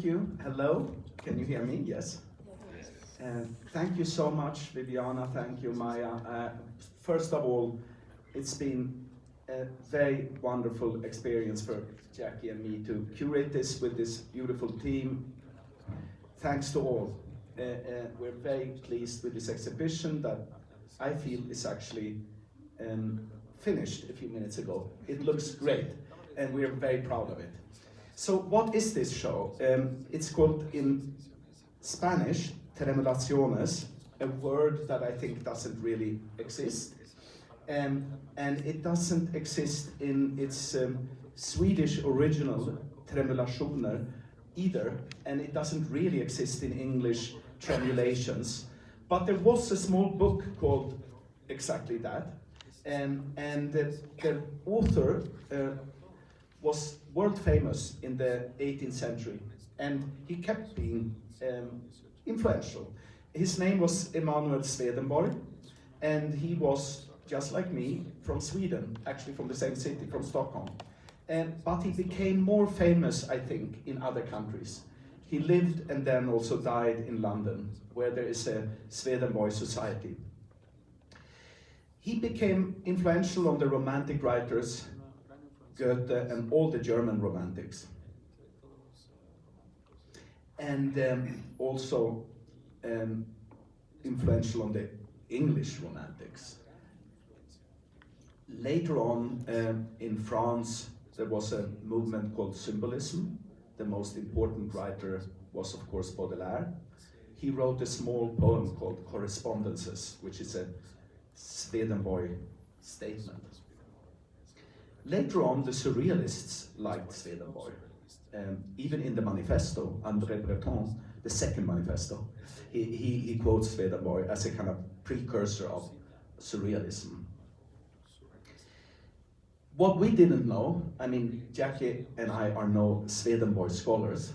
you. Hello. Can you hear me? Yes. Thank you so much, Viviana. Thank you, Maya. First of all, it's been a very wonderful experience for Jacqui and me to curate this with this beautiful team. Thanks to all. We're very pleased with this exhibition that I feel is actually finished a few minutes ago. It looks great, and we're very proud of it. So what is this show? It's called in Spanish, Tremulaciones, a word that I think doesn't really exist. And it doesn't exist in its Swedish original, Tremulationer, either, and it doesn't really exist in English, Tremulations. But there was a small book called exactly that, and the author was world famous in the 18th century, and he kept being influential. His name was Emanuel Swedenborg, and he was, just like me, from Sweden, actually from the same city, from Stockholm. But he became more famous, I think, in other countries. He lived and then also died in London, where there is a Swedenborg Society. He became influential on the Romantic writers, Goethe and all the German Romantics. And also influential on the English Romantics. Later on, in France, there was a movement called Symbolism. The most important writer was, of course, Baudelaire. He wrote a small poem called Correspondences, which is a Swedenborg statement. Later on, the Surrealists liked Swedenborg. Even in the manifesto, André Breton, the second manifesto, he quotes Swedenborg as a kind of precursor of Surrealism. What we didn't know, I mean, Jacqui and I are no Swedenborg scholars,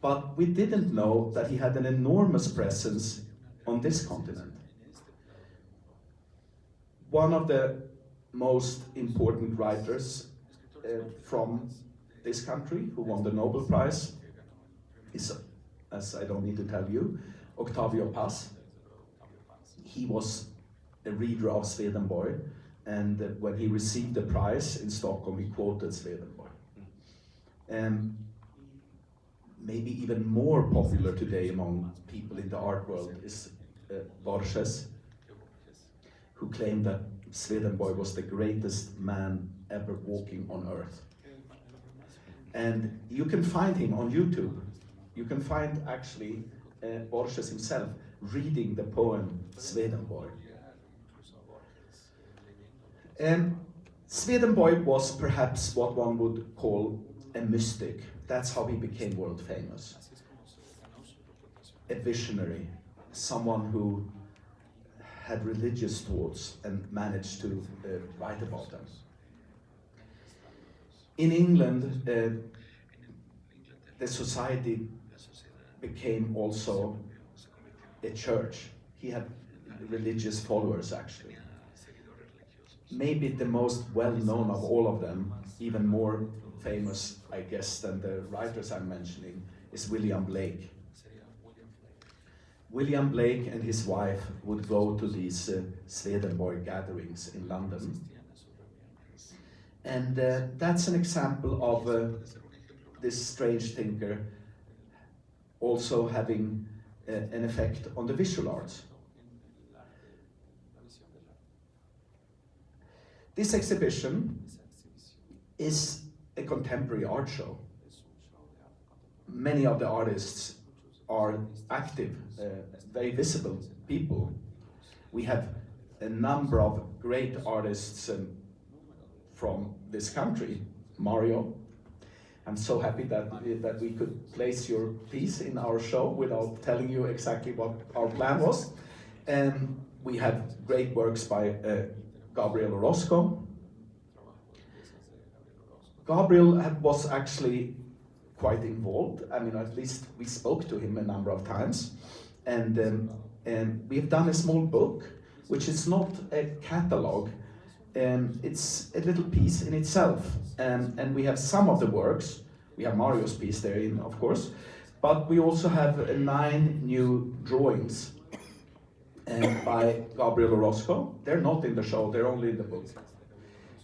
but we didn't know that he had an enormous presence on this continent. One of the most important writers from this country who won the Nobel Prize is, as I don't need to tell you, Octavio Paz. He was a reader of Swedenborg, and when he received the prize in Stockholm, he quoted Swedenborg. Maybe even more popular today among people in the art world is Borges, who claimed that Swedenborg was the greatest man ever walking on earth. And you can find him on YouTube. You can find actually Borges himself reading the poem Swedenborg. Swedenborg was perhaps what one would call a mystic. That's how he became world famous. A visionary, someone who had religious thoughts and managed to write about them. In England, the society became also a church. He had religious followers, actually. Maybe the most well-known of all of them, even more famous, I guess, than the writers I'm mentioning, is William Blake. William Blake and his wife would go to these Swedenborg gatherings in London. And that's an example of this strange thinker also having an effect on the visual arts. This exhibition is a contemporary art show. Many of the artists are active, very visible people. We have a number of great artists from this country. Mario, I'm so happy that we could place your piece in our show without telling you exactly what our plan was. And we have great works by Gabriel Orozco. Gabriel was actually quite involved. I mean, at least we spoke to him a number of times. And we've done a small book, which is not a catalog. It's a little piece in itself. And we have some of the works We have Mario's piece there, in, of course, but we also have 9 new drawings by Gabriel Orozco. They're not in the show, they're only in the book.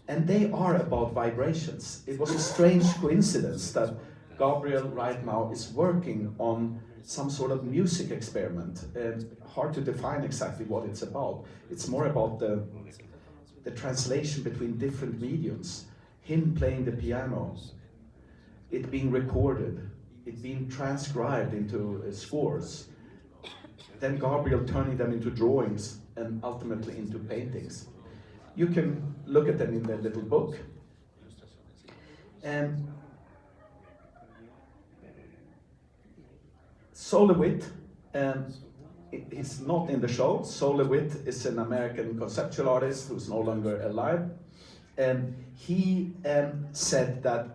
And they are about vibrations. It was a strange coincidence that Gabriel right now is working on some sort of music experiment. Hard to define exactly what it's about. It's more about the translation between different mediums. Him playing the piano, it being recorded, it being transcribed into scores, then Gabriel turning them into drawings and ultimately into paintings. You can look at them in the little book. And Sol LeWitt is not in the show. Sol LeWitt is an American conceptual artist who's no longer alive. And he said that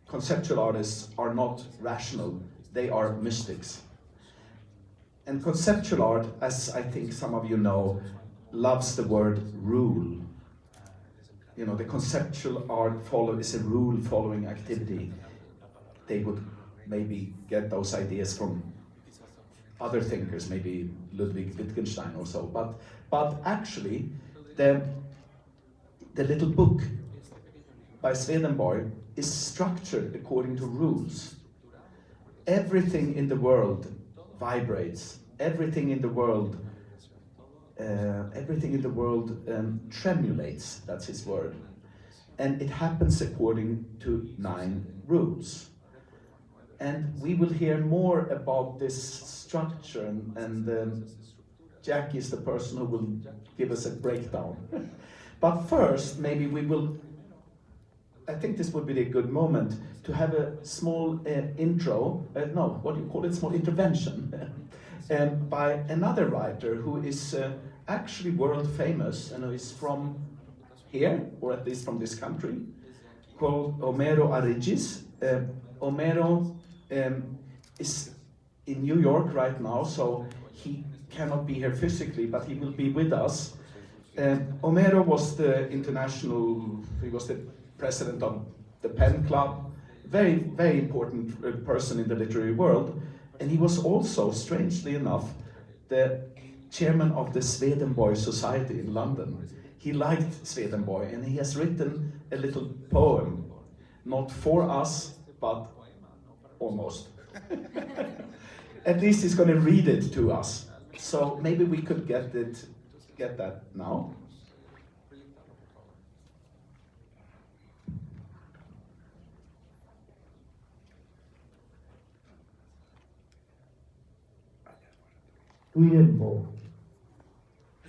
conceptual artists are not rational, they are mystics. And conceptual art, as I think some of you know, loves the word rule. You know, the conceptual art is a rule-following activity. They would maybe get those ideas from other thinkers, maybe Ludwig Wittgenstein or so. But actually, the little book by Swedenborg is structured according to rules. Everything in the world vibrates. Everything in the world tremulates, that's his word. And it happens according to 9 rules. And we will hear more about this structure, and Jacqui is the person who will give us a breakdown. But first, maybe we will, I think this would be a good moment to have a small intro, small intervention, by another writer who is actually world famous and who is from here, or at least from this country, called Homero Aridjis. Homero is in New York right now, so he cannot be here physically, but he will be with us. Homero was he was the president of the Pen Club, very, very important person in the literary world, and he was also, strangely enough, the chairman of the Swedenborg Society in London. He liked Swedenborg, and he has written a little poem, not for us, but almost. At least he's going to read it to us. So maybe we could get that now.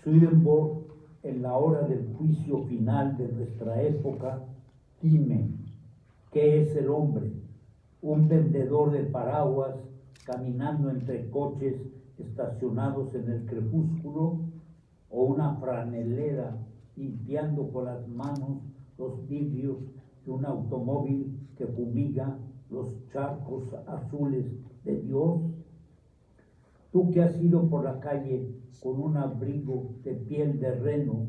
Swedenborg, en la hora del juicio final de nuestra época, dime, ¿qué es el hombre? Un vendedor de paraguas caminando entre coches estacionados en el crepúsculo, o una franelera limpiando con las manos los vidrios de un automóvil que fumiga los charcos azules de Dios. Tú que has ido por la calle con un abrigo de piel de reno,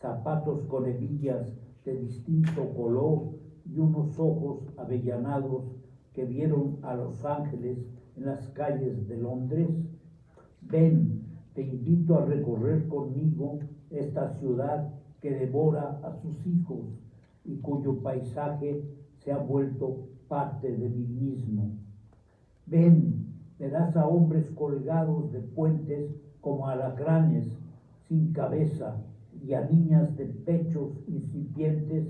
zapatos con hebillas de distinto color y unos ojos avellanados que vieron a Los Ángeles en las calles de Londres, ven, te invito a recorrer conmigo esta ciudad que devora a sus hijos y cuyo paisaje se ha vuelto parte de mí mismo. Ven, verás a hombres colgados de puentes como alacranes sin cabeza y a niñas de pechos incipientes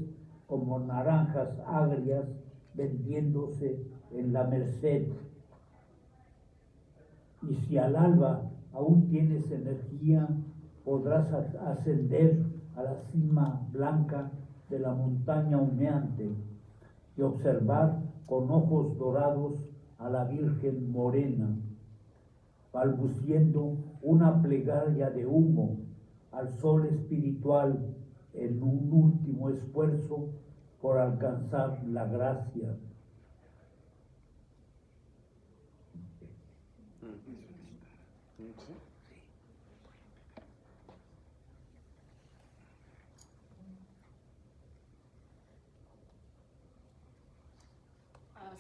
como naranjas agrias vendiéndose en la Merced. Y si al alba aún tienes energía, podrás ascender a la cima blanca de la montaña humeante y observar con ojos dorados a la Virgen morena, balbuciendo una plegaria de humo al sol espiritual en un último esfuerzo por alcanzar la gracia.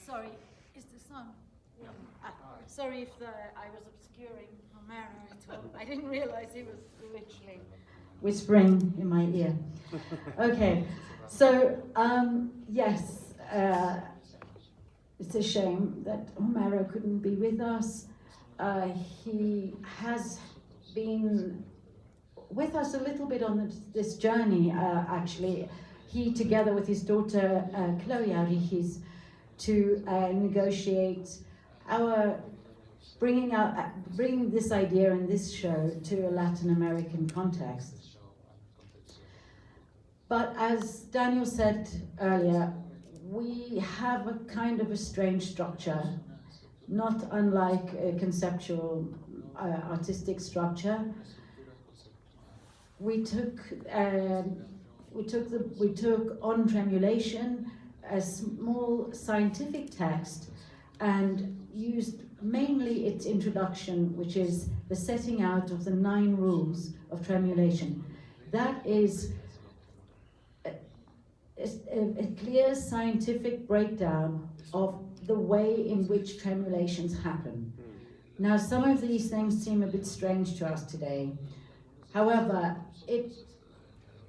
Sorry, is this on? Sorry if I was obscuring Homero at all. I didn't realize he was literally whispering in my ear. Okay, so yes, it's a shame that Homero couldn't be with us. He has been with us a little bit on this journey, actually. He, together with his daughter, Chloe Aridjis, to negotiate bringing this idea and this show to a Latin American context. But as Daniel said earlier, we have a kind of a strange structure, not unlike a conceptual artistic structure. We took on Tremulation, a small scientific text, and used mainly its introduction, which is the setting out of the 9 rules of Tremulation. That is a clear scientific breakdown of the way in which tremulations happen. Now, some of these things seem a bit strange to us today. However, it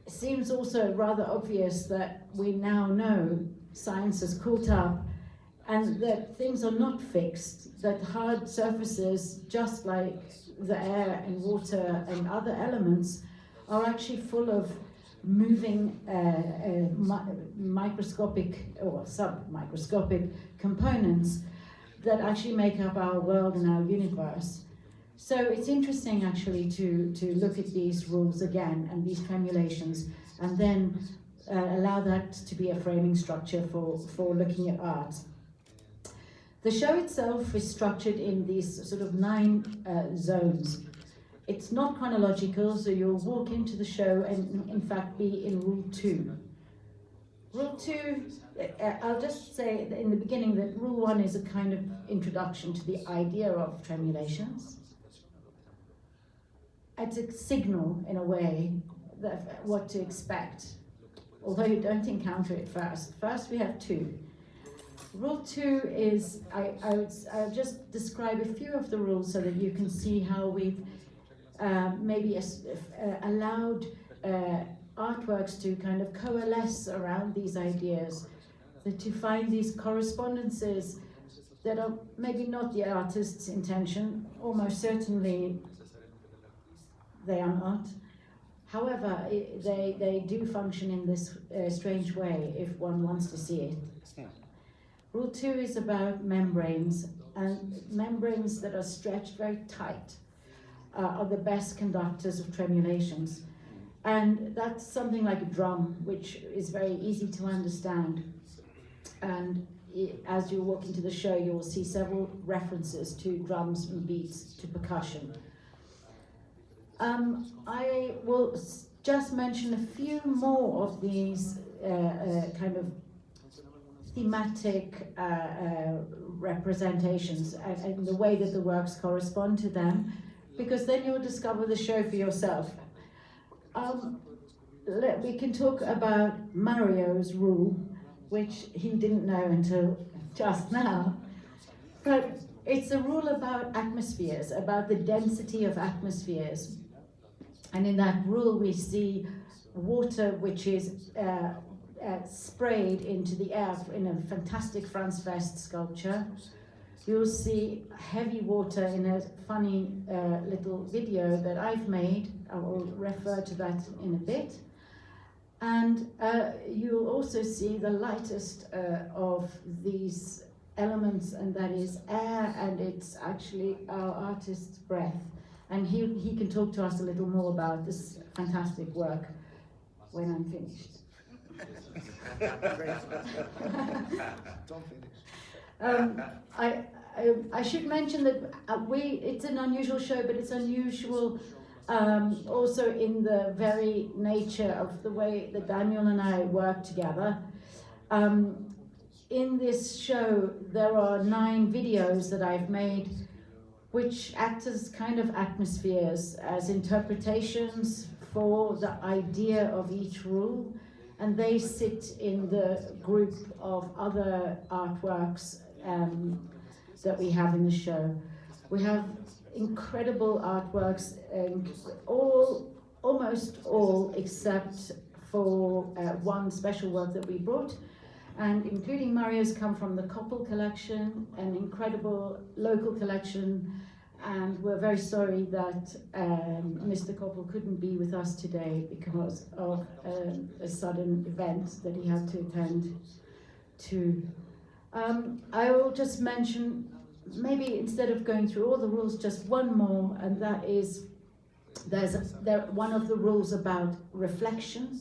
seems also rather obvious that we now know science has caught up and that things are not fixed, that hard surfaces, just like the air and water and other elements, are actually full of moving microscopic or sub-microscopic components that actually make up our world and our universe. So it's interesting actually to look at these rules again and these tremulations, and then allow that to be a framing structure for looking at art. The show itself is structured in these sort of 9 zones. It's not chronological, so you'll walk into the show and in fact be in Rule 2. Rule 2, I'll just say in the beginning that Rule 1 is a kind of introduction to the idea of tremulations. It's a signal, in a way, that what to expect, although you don't encounter it first. First we have 2. Rule 2 is, I'll just describe a few of the rules so that you can see how we've maybe allowed artworks to kind of coalesce around these ideas, that to find these correspondences that are maybe not the artist's intention, almost certainly they are not. However, they do function in this strange way if one wants to see it. Rule 2 is about membranes, and membranes that are stretched very tight are the best conductors of tremulations. And that's something like a drum, which is very easy to understand. And as you walk into the show, you will see several references to drums and beats, to percussion. I will just mention a few more of these kind of thematic representations and the way that the works correspond to them, because then you'll discover the show for yourself. We can talk about Mario's rule, which he didn't know until just now, but it's a rule about atmospheres, about the density of atmospheres. And in that rule we see water which is sprayed into the air in a fantastic Franz West sculpture. You'll see heavy water in a funny little video that I've made. I will refer to that in a bit. And you'll also see the lightest of these elements, and that is air, and it's actually our artist's breath. And he can talk to us a little more about this fantastic work when I'm finished. Don't finish. I should mention that it's an unusual show, but it's unusual also in the very nature of the way that Daniel and I work together. In this show, there are 9 videos that I've made which act as kind of atmospheres, as interpretations for the idea of each rule, and they sit in the group of other artworks that we have in the show. We have incredible artworks, almost all except for one special work that we brought, and including Mario's come from the Koppel collection, an incredible local collection, and we're very sorry that Mr. Koppel couldn't be with us today because of a sudden event that he had to attend to. I will just mention, maybe instead of going through all the rules, just one more, and that is, one of the rules about reflection.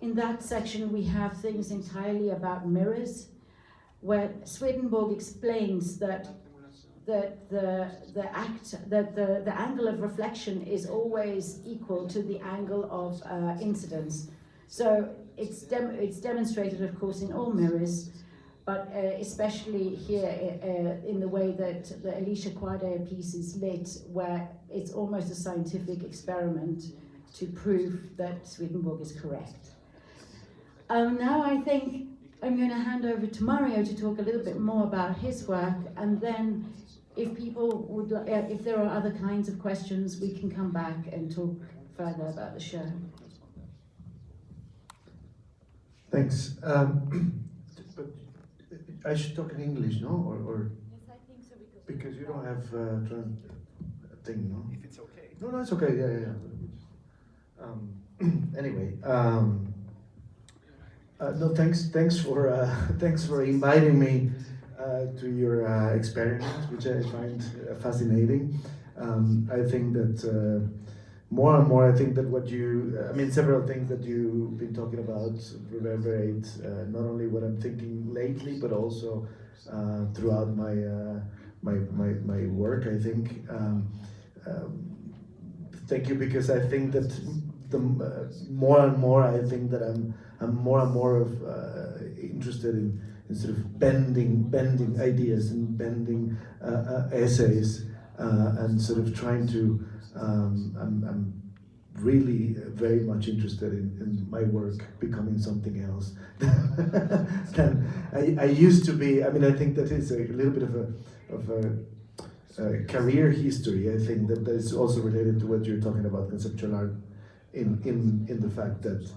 In that section we have things entirely about mirrors, where Swedenborg explains that the angle of reflection is always equal to the angle of incidence. So it's demonstrated, of course, in all mirrors, but especially here in the way that the Alicia Quader piece is lit, where it's almost a scientific experiment to prove that Swedenborg is correct. Now I think I'm going to hand over to Mario to talk a little bit more about his work, and then if people would, if there are other kinds of questions, we can come back and talk further about the show. Thanks. But I should talk in English, no? Or Yes, I think so, because you don't have thing, no? If it's okay. No, it's okay. Yeah. Anyway, no, thanks for inviting me to your experiment, which I find fascinating. I think that more and more, I think that several things that you've been talking about reverberate not only what I'm thinking lately, but also throughout my work. I think. Thank you, because I think that the more and more I think that I'm more and more interested in sort of bending ideas and bending essays and sort of trying to. I'm really very much interested in my work becoming something else than I used to be. I mean, I think that is a little bit of a career history. I think that is also related to what you're talking about conceptual art, in the fact that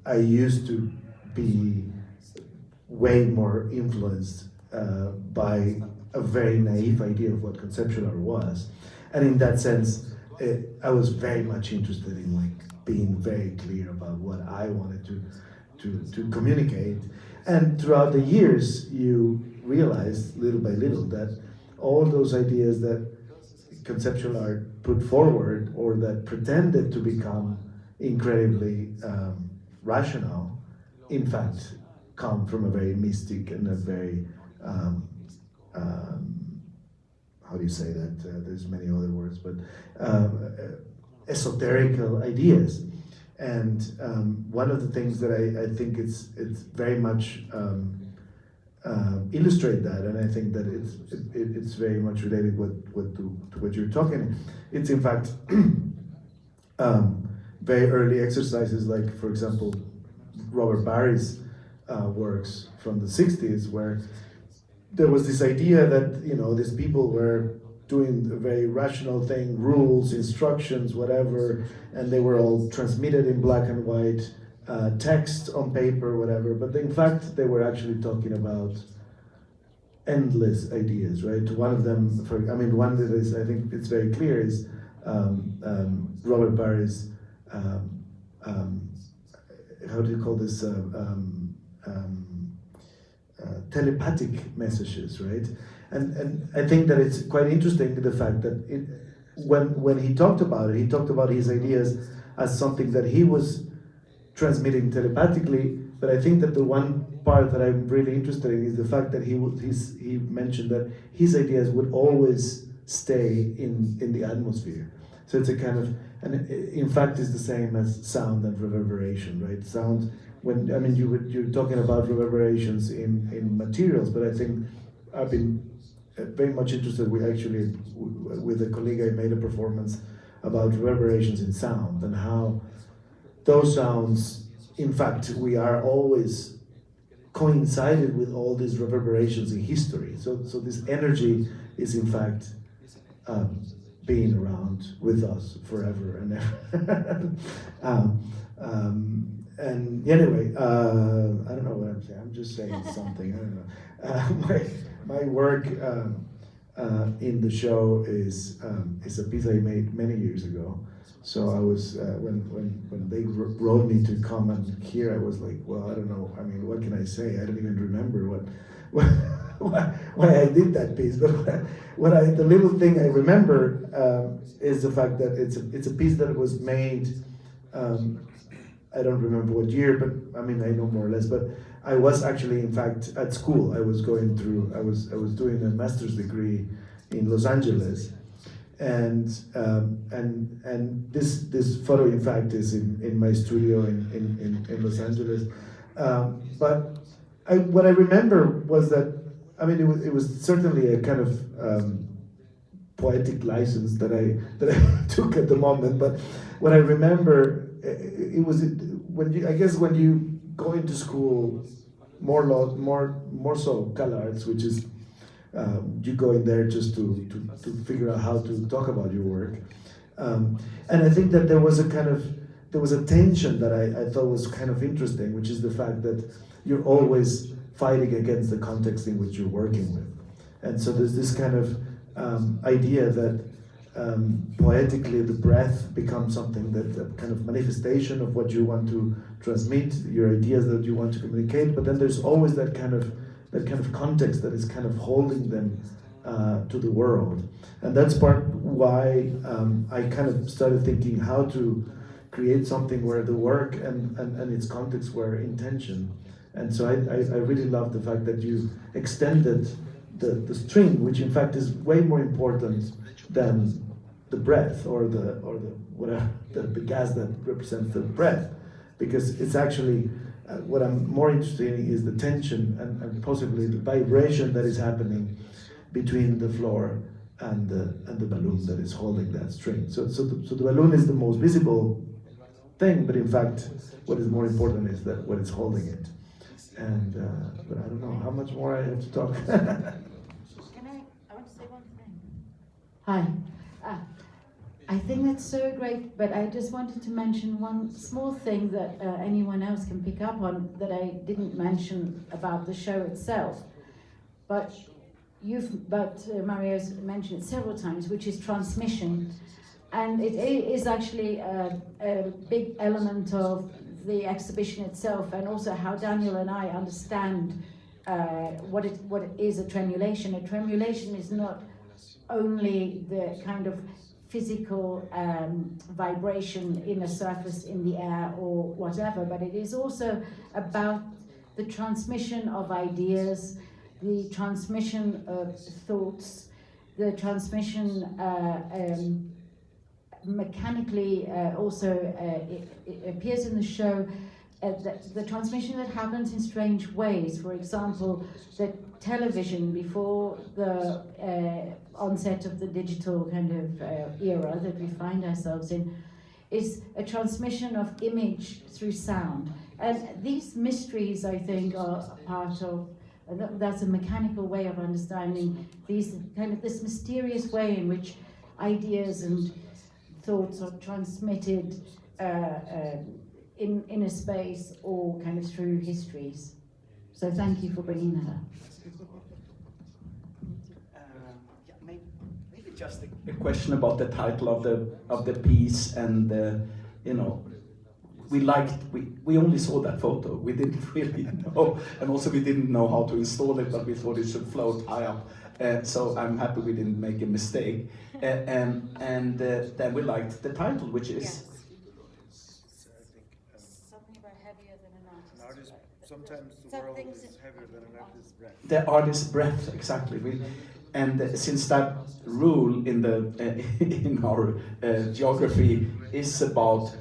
I used to be way more influenced by a very naive idea of what conceptual art was, and in that sense, I was very much interested in being very clear about what I wanted to communicate. And throughout the years, you realize little by little that all those ideas that conceptual art put forward, or that pretended to become incredibly rational, in fact come from a very mystic and a very how do you say that? There's many other words, but esoterical ideas. And one of the things that I think it's very much illustrate that, and I think that it's very much related to what you're talking. It's in fact very early exercises, like for example Robert Barry's works from the 60s, where there was this idea that these people were doing a very rational thing, rules, instructions, whatever, and they were all transmitted in black and white, text on paper, whatever. But in fact, they were actually talking about endless ideas, right? One of them, one that is, I think it's very clear, is Robert Barry's, how do you call this? Telepathic messages, right? And I think that it's quite interesting, the fact that when he talked about it, he talked about his ideas as something that he was transmitting telepathically. But I think that the one part that I'm really interested in is the fact that he mentioned that his ideas would always stay in the atmosphere. So it's a kind of, and in fact it's the same as sound and reverberation, right? Sound, you're talking about reverberations in materials, but I think I've been very much interested. With a colleague, I made a performance about reverberations in sound, and how those sounds, in fact, we are always coincided with all these reverberations in history. So this energy is in fact being around with us forever and ever. And anyway, I don't know what I'm saying. I'm just saying something. I don't know. My work in the show is a piece I made many years ago. So I was when they wrote me to come and here, I was like, well, I don't know. I mean, what can I say? I don't even remember why I did that piece. But the little thing I remember is the fact that it's a piece that was made. I don't remember what year, but I mean I know more or less. But I was actually, in fact, at school. I was doing a master's degree in Los Angeles, and this photo, in fact, is in my studio in Los Angeles. But what I remember was that, I mean, it was certainly a kind of poetic license that I took at the moment. But what I remember, it was when you go into school, more so CalArts, which is you go in there just to figure out how to talk about your work, and I think that there was a tension that I thought was kind of interesting, which is the fact that you're always fighting against the context in which you're working with, and so there's this kind of idea that poetically the breath becomes something that a kind of manifestation of what you want to transmit, your ideas that you want to communicate, but then there's always that kind of context that is kind of holding them to the world. And that's part why I kind of started thinking how to create something where the work and its context were in tension. And so I really love the fact that you extended the string, which in fact is way more important than the breath or the whatever the gas that represents the breath, because it's actually what I'm more interested in is the tension and possibly the vibration that is happening between the floor and the balloon that is holding that string. So the balloon is the most visible thing, but in fact what is more important is that what is holding it. And but I don't know how much more I have to talk. I want to say one thing. Hi. I think that's so great, but I just wanted to mention one small thing that anyone else can pick up on that I didn't mention about the show itself. But Mario's mentioned it several times, which is transmission. And it is actually a big element of the exhibition itself, and also how Daniel and I understand what it is a tremulation. A tremulation is not only the kind of physical vibration in a surface in the air or whatever, but it is also about the transmission of ideas, the transmission of thoughts, the transmission mechanically also it appears in the show, the transmission that happens in strange ways. For example, the television before the onset of the digital kind of era that we find ourselves in is a transmission of image through sound. And these mysteries, I think, are part of, that's a mechanical way of understanding these kind of this mysterious way in which ideas and thoughts are transmitted in a space or kind of through histories. So thank you for bringing that up. Maybe just a question about the title of the piece, and we only saw that photo. We didn't really know, and also we didn't know how to install it, but we thought it should float high up. So I'm happy we didn't make a mistake. And then we liked the title, which is. Yes. Something about heavier than an artist's breath. Sometimes the world is heavier than an artist's breath. The artist's breath, exactly. And since that rule in our geography is about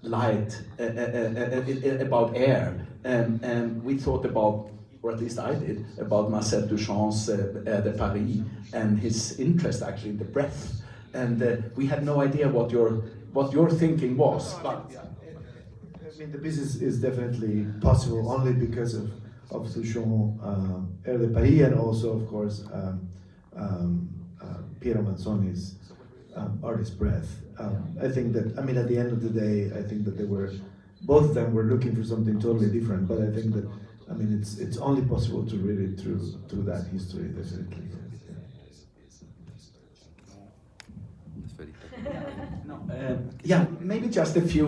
light, about air, and we thought about, or at least I did, about Marcel Duchamp's de Paris and his interest actually in the breath, and we had no idea what your thinking was. But mean, the piece is definitely possible only because of Souchon, Air de Paris, and also, of course, Piero Manzoni's artist breath. I think that, I mean, at the end of the day, I think that both of them were looking for something totally different, but I think that, I mean, it's only possible to read it through that history, definitely. Yeah, maybe just a few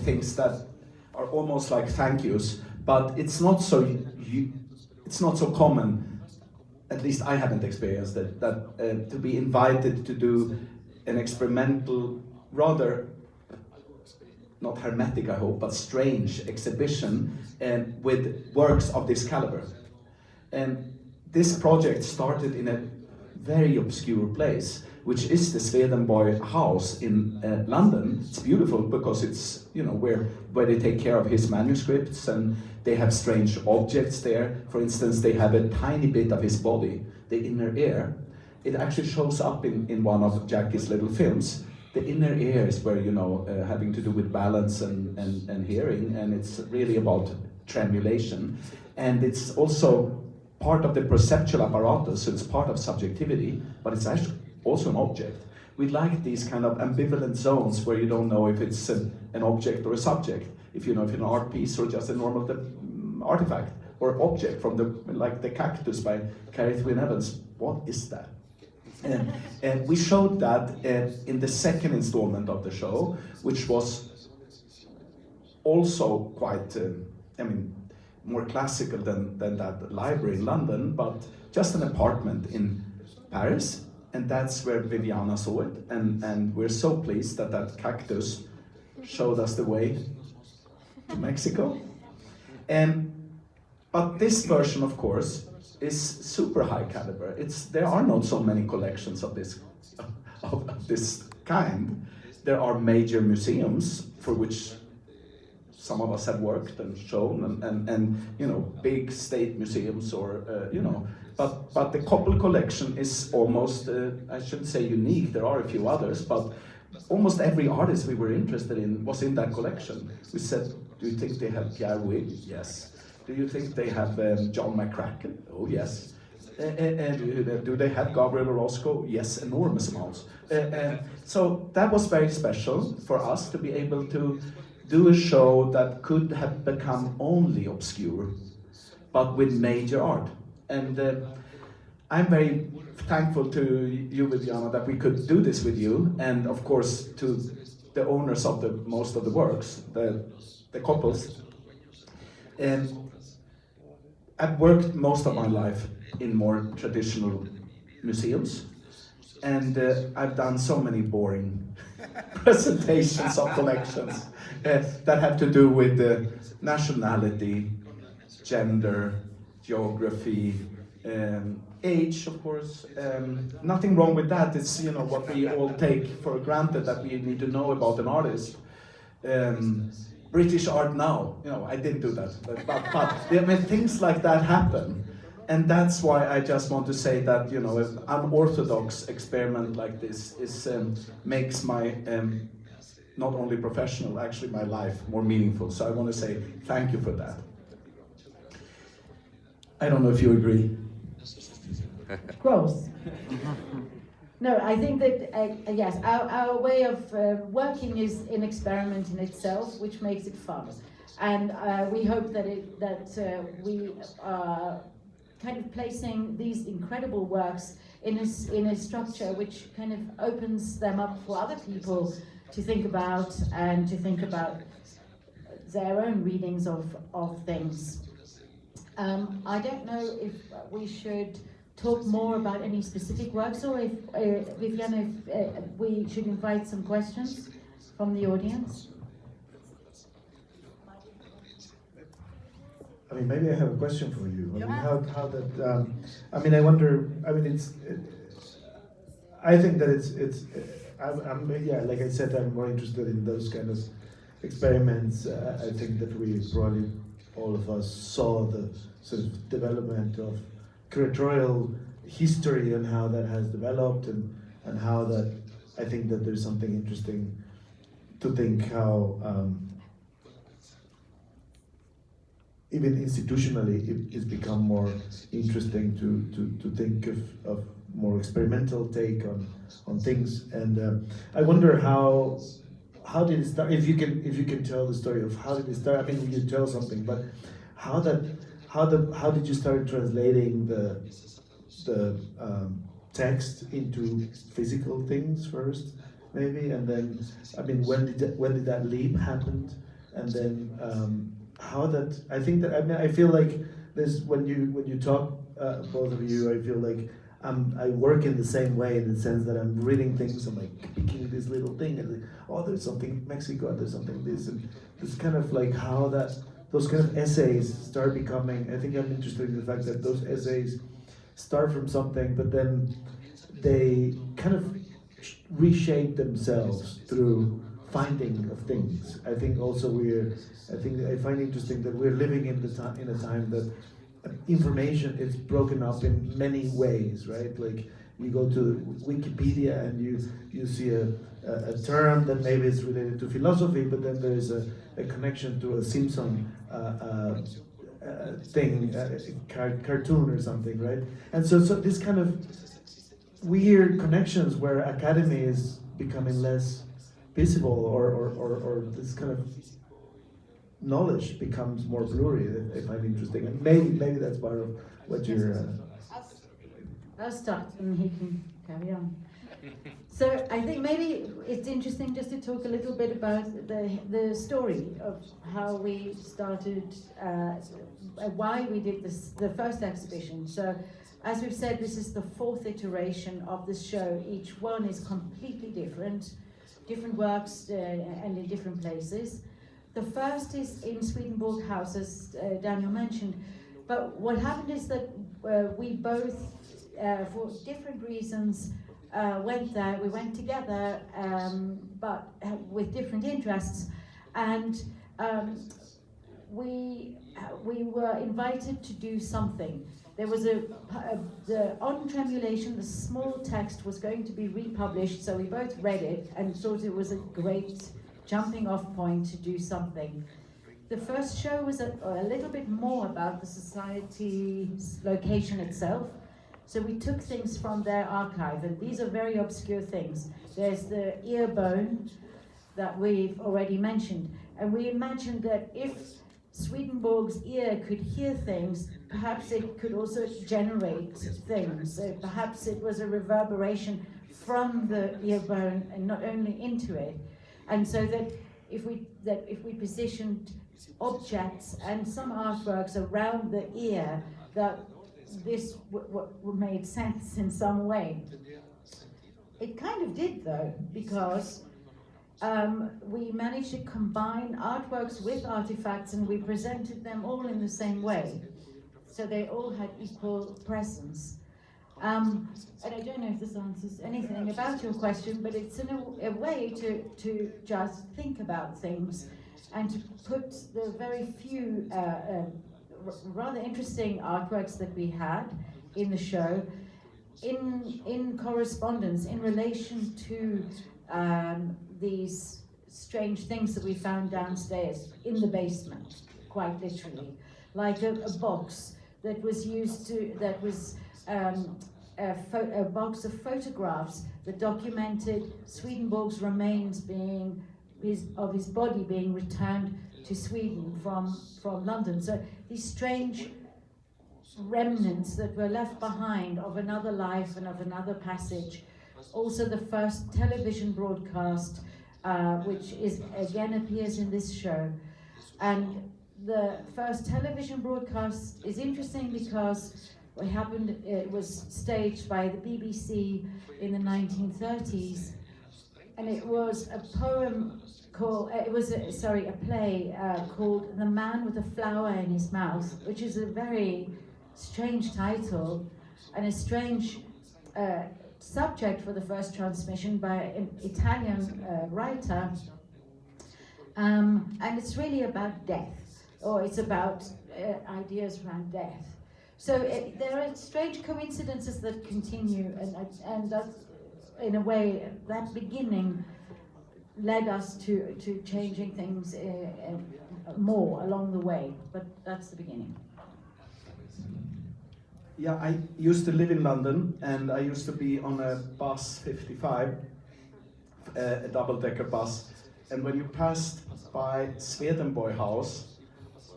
things that are almost like thank yous, but it's not so common. At least I haven't experienced it, that to be invited to do an experimental, rather not hermetic, I hope, but strange exhibition with works of this caliber. And this project started in a very obscure place, which is the Swedenborg house in London. It's beautiful because it's, you know, where they take care of his manuscripts, and they have strange objects there. For instance, they have a tiny bit of his body, the inner ear. It actually shows up in one of Jacqui's little films. The inner ear is where, you know, having to do with balance and hearing, and it's really about tremulation. And it's also part of the perceptual apparatus, so it's part of subjectivity, but it's actually also an object. We like these kind of ambivalent zones where you don't know if it's an object or a subject, if you know if it's an art piece or just a normal artifact or object from like the cactus by Carrie Twin Evans. What is that? And we showed that in the second installment of the show, which was also quite, I mean, more classical than that library in London, but just an apartment in Paris. And that's where Viviana saw it, and we're so pleased that that cactus showed us the way to Mexico. But this version, of course, is super high caliber. There are not so many collections of this kind. There are major museums for which some of us have worked and shown, and you know, big state museums, or you know. But the Koppel collection is almost, I shouldn't say unique, there are a few others, but almost every artist we were interested in was in that collection. We said, do you think they have Pierre Wig? Yes. Do you think they have John McCracken? Oh, yes. And do they have Gabriel Orozco? Yes, enormous amounts. So that was very special for us to be able to do a show that could have become only obscure, but with major art. And I'm very thankful to you, Viviana, that we could do this with you, and of course to the owners of most of the works, the couples. And I've worked most of my life in more traditional museums, and I've done so many boring presentations of collections that have to do with nationality, gender, geography, age, of course. Nothing wrong with that. It's, you know, what we all take for granted that we need to know about an artist. British art now, you know, I didn't do that, but I mean, things like that happen. And that's why I just want to say that, you know, an unorthodox experiment like this makes my, not only professional, actually my life more meaningful. So I want to say thank you for that. I don't know if you agree. Of course. No, I think that, yes, our way of working is an experiment in itself, which makes it fun. And we hope that we are kind of placing these incredible works in a structure which kind of opens them up for other people to think about, and to think about their own readings of things. I don't know if we should talk more about any specific works, or if Viviana, if we should invite some questions from the audience. I mean, maybe I have a question for you. I mean, how that? I mean, I wonder. I mean, I think that it's. Yeah, like I said, I'm more interested in those kind of experiments. I think that we probably all of us saw the sort of development of curatorial history and how that has developed, and how that, I think that there's something interesting to think how even institutionally, it's become more interesting to think of more experimental take on things. And I wonder how did it start? If you can tell the story of how did it start. I mean, you tell something, but how did you start translating the text into physical things first, maybe, and then I mean, when did that leap happen, and then how that I feel like this when you talk, both of you, I feel like I work in the same way, in the sense that I'm reading things, I'm like picking this little thing and like, oh, there's something Mexico, there's something this, and it's kind of like how those kind of essays start becoming. I think I'm interested in the fact that those essays start from something, but then they kind of reshape themselves through finding of things. I think also I find interesting that we're living in a time that information is broken up in many ways, right? Like you go to Wikipedia and you see a term that maybe is related to philosophy, but then there is a connection to a Simpson thing, cartoon or something, right? And so this kind of weird connections where academy is becoming less visible, or this kind of knowledge becomes more blurry. I find interesting, and maybe that's part of what you're. I'll start and he can carry on. So I think maybe it's interesting just to talk a little bit about the story of how we started, why we did the first exhibition. So as we've said, this is the fourth iteration of this show. Each one is completely different works and in different places. The first is in Swedenborg House, as Daniel mentioned. But what happened is that we both, for different reasons, went there. We went together, but with different interests, and we were invited to do something. There was on Tremulation, the small text was going to be republished, so we both read it and thought it was a great jumping off point to do something. The first show was a little bit more about the society's location itself. So we took things from their archive, and these are very obscure things. There's the ear bone that we've already mentioned, and we imagined that if Swedenborg's ear could hear things, perhaps it could also generate things. So perhaps it was a reverberation from the ear bone and not only into it. And so that if we positioned objects and some artworks around the ear, that this made sense in some way. It kind of did, though, because we managed to combine artworks with artifacts, and we presented them all in the same way. So they all had equal presence. And I don't know if this answers anything about your question, but it's in a way to just think about things and to put the very few rather interesting artworks that we had in the show in correspondence, in relation to these strange things that we found downstairs in the basement, quite literally, like a box that was a box of photographs that documented Swedenborg's remains of his body being returned to Sweden from London. So these strange remnants that were left behind of another life and of another passage. Also the first television broadcast, which again appears in this show. And the first television broadcast is interesting because it was staged by the BBC in the 1930s, and it was a poem called, a play called The Man with a Flower in His Mouth, which is a very strange title and a strange subject for the first transmission by an Italian writer, and it's really about death, or it's about ideas around death. So there are strange coincidences that continue, and that, in a way, that beginning led us to changing things more along the way, but that's the beginning. Yeah, I used to live in London, and I used to be on a bus 55, a double-decker bus, and when you passed by Swedenborg House,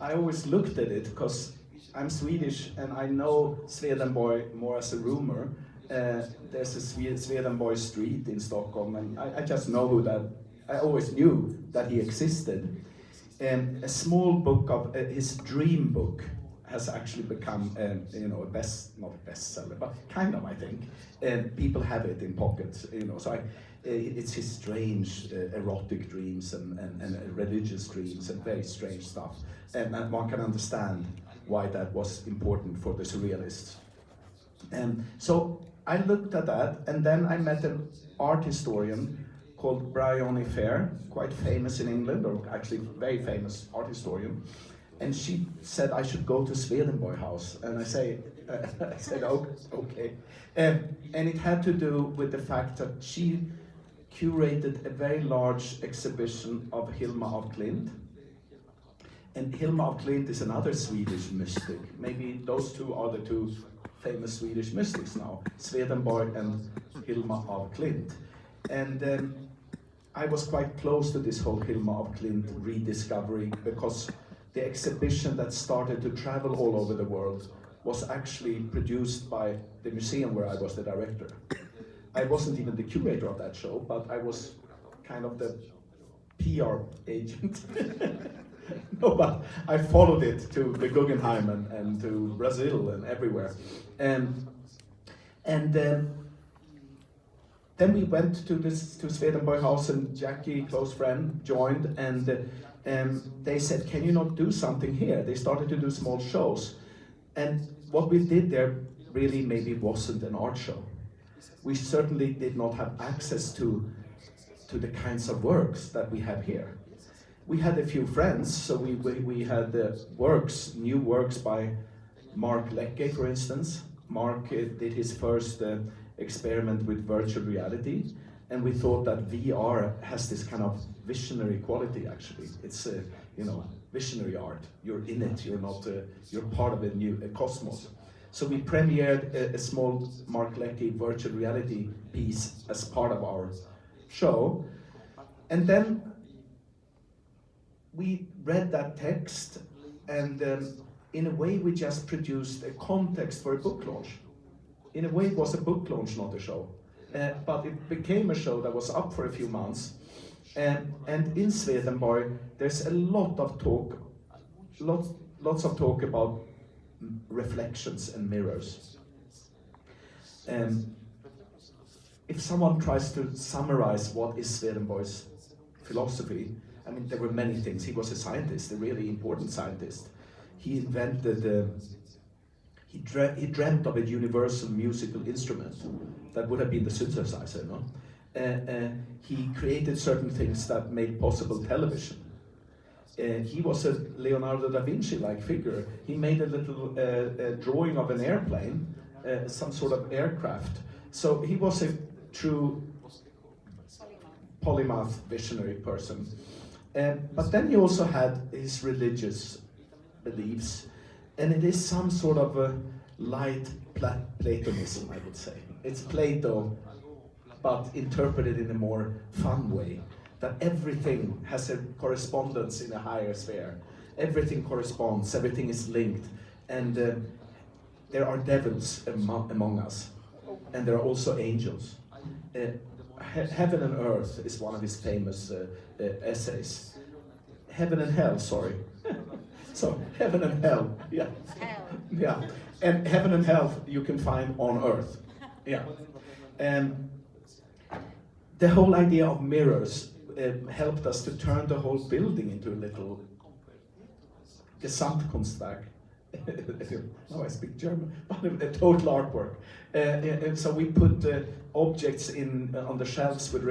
I always looked at it because I'm Swedish and I know Swedenborg more as a rumor. There's a Swedenborg street in Stockholm, and I just know who that. I always knew that he existed. And a small book of his dream book has actually become, a not a bestseller, but kind of, I think. And people have it in pockets, So it's his strange erotic dreams and religious dreams and very strange stuff. And one can understand why that was important for the surrealists. So I looked at that, and then I met an art historian called Bryony Fair, quite famous in England, or actually very famous art historian. And she said I should go to Swedenborg House, and I said, oh, okay. And it had to do with the fact that she curated a very large exhibition of Hilma af Klint. And Hilma af Klint is another Swedish mystic. Maybe those two are the two famous Swedish mystics now, Swedenborg and Hilma af Klint. And I was quite close to this whole Hilma af Klint rediscovery, because the exhibition that started to travel all over the world was actually produced by the museum where I was the director. I wasn't even the curator of that show, but I was kind of the PR agent. No, but I followed it to the Guggenheim and to Brazil and everywhere. And then we went to Swedenborg House, and Jacqui, close friend, joined, and they said, can you not do something here? They started to do small shows. And what we did there really maybe wasn't an art show. We certainly did not have access to the kinds of works that we have here. We had a few friends, so we had new works by Mark Leckie, for instance. Mark did his first experiment with virtual reality, and we thought that VR has this kind of visionary quality. Actually, it's visionary art. You're in it. You're not. You're part of a cosmos. So we premiered a small Mark Leckie virtual reality piece as part of our show, and then we read that text, and in a way we just produced a context for a book launch. In a way it was a book launch, not a show. But it became a show that was up for a few months. And in Swedenborg, there's a lot of talk, lots of talk about reflections and mirrors. If someone tries to summarize what is Swedenborg's philosophy, I mean, there were many things. He was a scientist, a really important scientist. He invented, he dreamt of a universal musical instrument that would have been the synthesizer, no? He created certain things that made possible television. He was a Leonardo da Vinci-like figure. He made a little drawing of an airplane, some sort of aircraft. So he was a true polymath visionary person. But then he also had his religious beliefs, and it is some sort of a light Platonism, I would say. It's Plato, but interpreted in a more fun way, that everything has a correspondence in a higher sphere. Everything corresponds, everything is linked, and there are devils among us, and there are also angels. Heaven and Earth is one of his famous essays. Heaven and Hell, sorry. So, Heaven and Hell, yeah. Hell. Yeah, and Heaven and Hell you can find on Earth. Yeah. The whole idea of mirrors helped us to turn the whole building into a little Gesamtkunstwerk. Now I speak German, but a total artwork. And so we put objects on the shelves with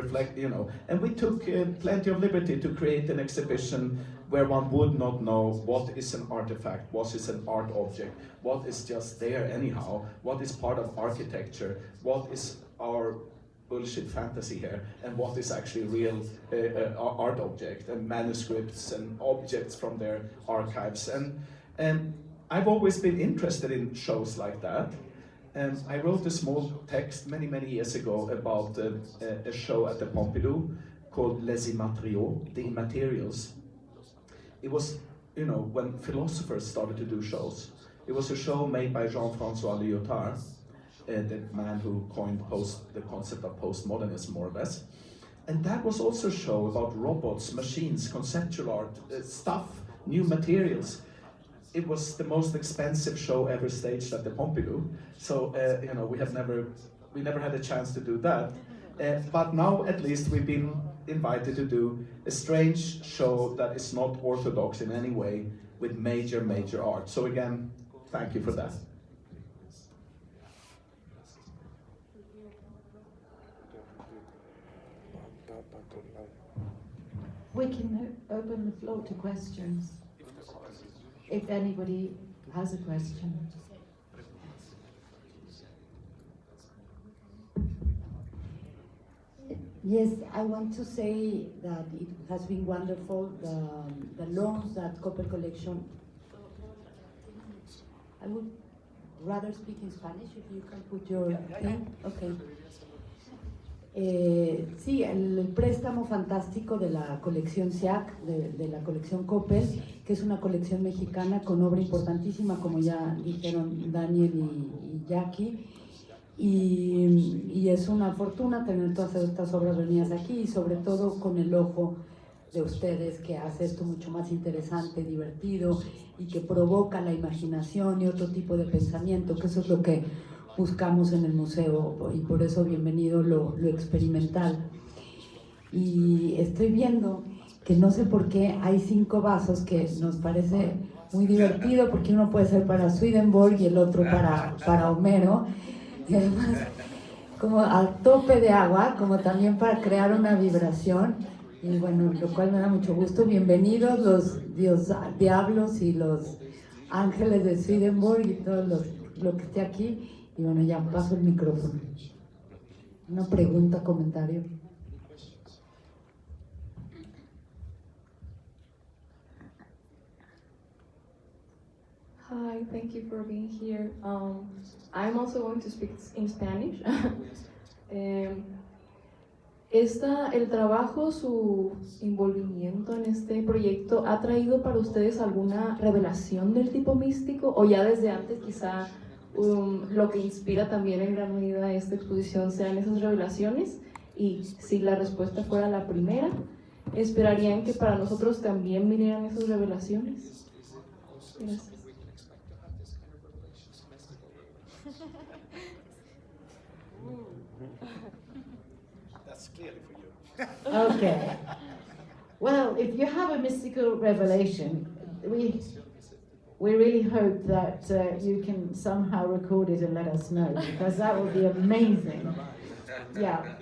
and we took plenty of liberty to create an exhibition where one would not know what is an artifact, what is an art object, what is just there anyhow, what is part of architecture, what is our bullshit fantasy here and what is actually real art object and manuscripts and objects from their archives. And I've always been interested in shows like that. And I wrote a small text many years ago about a show at the Pompidou called Les Immatériaux, the Immaterials. It was, you know, when philosophers started to do shows. It was a show made by Jean-François Lyotard, the man who coined the concept of postmodernism, more or less. And that was also a show about robots, machines, conceptual art, stuff, new materials. It was the most expensive show ever staged at the Pompidou. So, you know, we never had a chance to do that. But now, at least, we've been invited to do a strange show that is not orthodox in any way with major art. So again, thank you for that. We can open the floor to questions, if anybody has a question. Yes, I want to say that it has been wonderful, the loans that Copper Collection. I would rather speak in Spanish if you can put your thing. Okay. Sí, el préstamo fantástico de la colección SIAC, de la colección Coppel, que es una colección mexicana con obra importantísima, como ya dijeron Daniel y Jacqui, y es una fortuna tener todas estas obras reunidas aquí, y sobre todo con el ojo de ustedes, que hace esto mucho más interesante, divertido, y que provoca la imaginación y otro tipo de pensamiento, que eso es lo que buscamos en el museo, y por eso bienvenido lo experimental. Y estoy viendo que no sé por qué hay 5 vasos, que nos parece muy divertido, porque uno puede ser para Swedenborg y el otro para Homero, y además como a tope de agua, como también para crear una vibración, y bueno, lo cual me da mucho gusto. Bienvenidos los diablos y los ángeles de Swedenborg y todo lo que esté aquí. Y bueno, ya paso el micrófono. Una pregunta, comentario. Hi, thank you for being here. I'm also going to speak in Spanish. El trabajo, su envolvimiento en este proyecto, ¿ha traído para ustedes alguna revelación del tipo místico? O ya desde antes quizá lo que inspira también en gran medida esta exposición sean esas revelaciones, y si la respuesta fuera la primera, ¿esperarían que para nosotros también vinieran esas revelaciones? Gracias. That's clearly for you. Okay. Well, if you have a mystical revelation, we really hope that you can somehow record it and let us know, because that would be amazing. Yeah.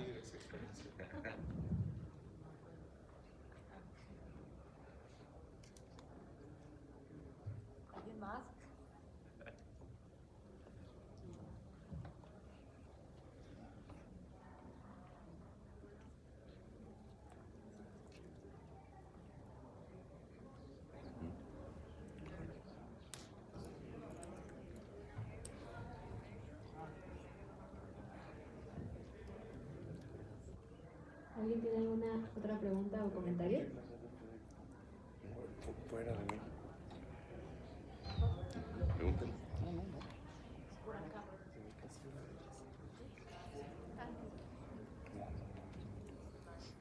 ¿Alguien tiene alguna otra pregunta o comentario? Fuera de mí. Pregúntale.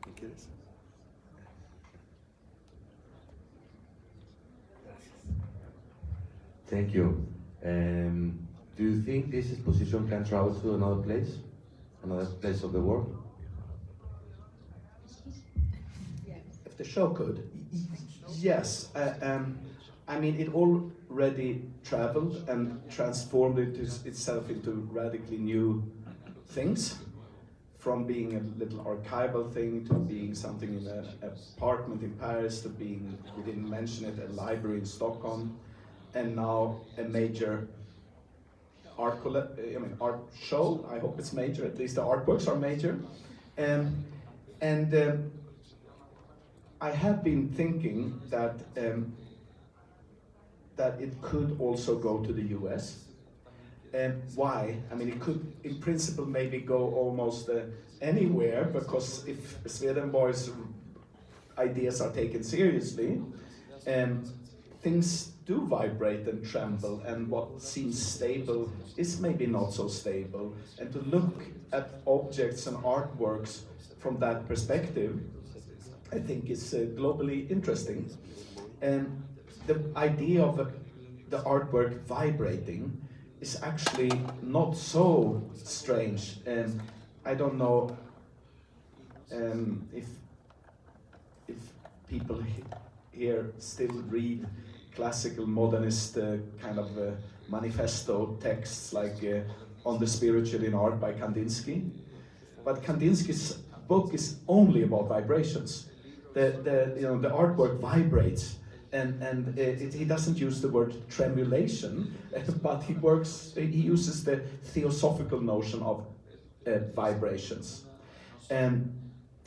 ¿Qué quieres? Thank you. Do you think this exposition can travel to another place of the world? If the show could, yes. I mean, it already traveled and transformed itself into radically new things, from being a little archival thing to being something in an apartment in Paris to being, we didn't mention it, a library in Stockholm, and now a major art show. I hope it's major. At least the artworks are major. I have been thinking that that it could also go to the US. Why? I mean, it could, in principle, maybe go almost anywhere, because if Swedenborg's ideas are taken seriously, things do vibrate and tremble, and what seems stable is maybe not so stable. And to look at objects and artworks from that perspective, I think is globally interesting. And the idea of the artwork vibrating is actually not so strange. And I don't know if people here still read classical modernist kind of manifesto texts like On the Spiritual in Art by Kandinsky. But Kandinsky's book is only about vibrations. The artwork vibrates, and he doesn't use the word tremulation, but he uses the theosophical notion of vibrations. And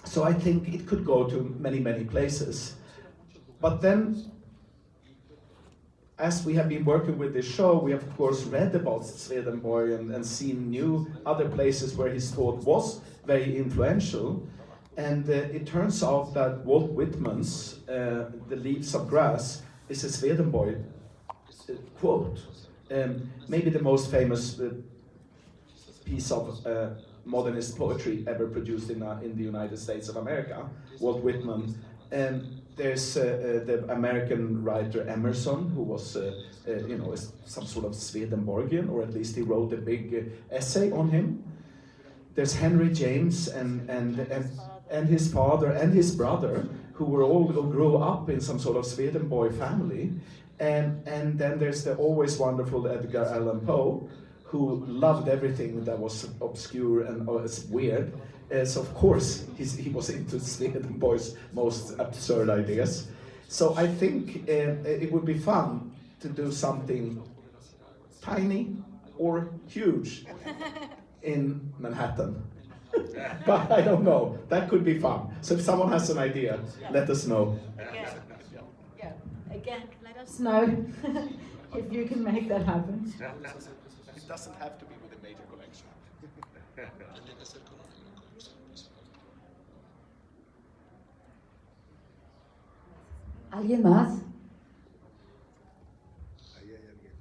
so I think it could go to many, many places. But then, as we have been working with this show, we have of course read about Swedenborg and seen other places where his thought was very influential. And it turns out that Walt Whitman's The Leaves of Grass is a Swedenborg quote. Maybe the most famous piece of modernist poetry ever produced in the United States of America, Walt Whitman. And there's the American writer Emerson, who was some sort of Swedenborgian, or at least he wrote a big essay on him. There's Henry James and his father and his brother, who grew up in some sort of Swedenborg family. And then there's the always wonderful Edgar Allan Poe, who loved everything that was obscure and weird. So of course he was into Swedenborg's most absurd ideas. So I think it would be fun to do something tiny or huge in Manhattan. But I don't know, that could be fun. So if someone has an idea, let us know. Again, let us know if you can make that happen. It doesn't have to be with a major collection. ¿Alguien más? Ahí hay alguien.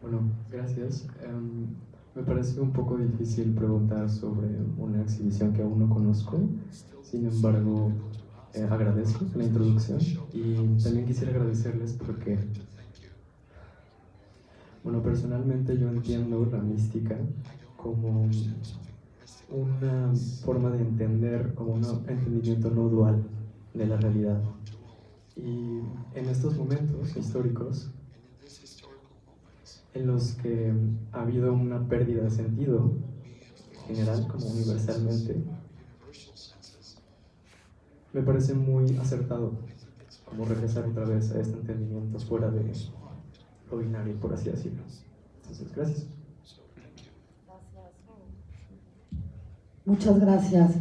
Bueno, gracias. Me parece un poco difícil preguntar sobre una exhibición que aún no conozco. Sin embargo, agradezco la introducción y también quisiera agradecerles porque, bueno, personalmente yo entiendo la mística como una forma de entender, como un entendimiento no dual de la realidad. Y en estos momentos históricos en los que ha habido una pérdida de sentido general, como universalmente, me parece muy acertado como regresar otra vez a este entendimiento fuera de lo binario, por así decirlo. Entonces, gracias. Muchas gracias.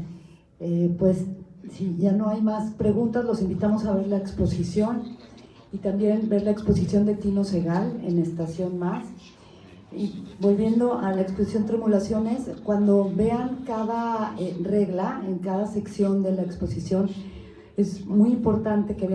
Pues si ya no hay más preguntas, los invitamos a ver la exposición y también ver la exposición de Tino Segal en Estación Más. Y volviendo a la exposición Tremulaciones, cuando vean cada regla en cada sección de la exposición, es muy importante que vean